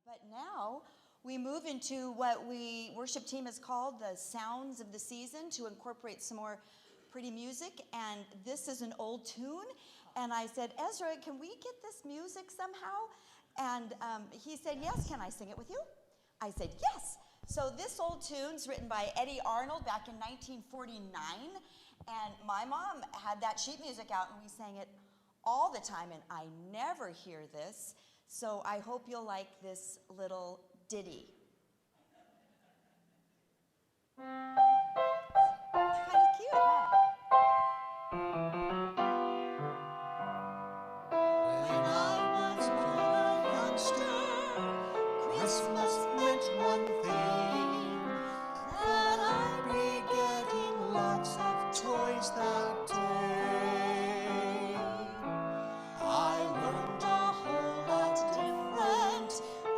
But now we move into what we worship team has called the sounds of the season to incorporate some more pretty music. And this is an old tune. And I said, Ezra, can we get this music somehow? And he said, yes, can I sing it with you? I said, yes. So this old tune's written by Eddie Arnold back in 1949. And my mom had that sheet music out and we sang it all the time. And I never hear this. So I hope you'll like this little ditty. Kind of cute, huh? When I was a youngster, Christmas meant one thing, that I'd be getting lots of toys that day. I learned a whole lot different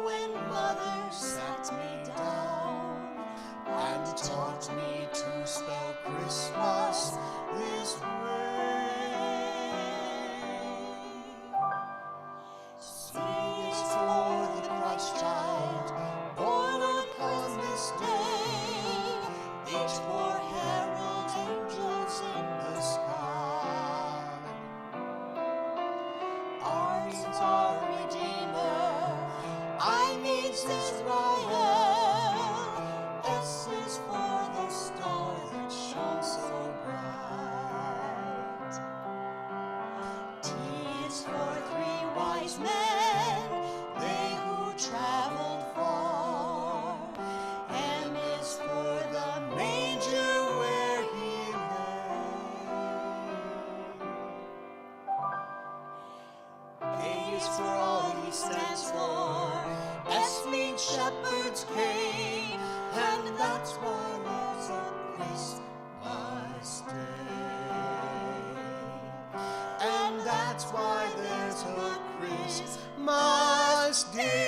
when Mother sat me down and taught me to spell Christmas this way. C is for the Christ child, born upon this day. H for herald angels in the sky. R is our Redeemer, I means Israel. S is for the star that shone so bright. T is for three wise men, they who traveled far. M is for the manger where he lay. A is for all he stands for. S means shepherds came, and that's why there's a Christmas day. And that's why there's a Christmas day.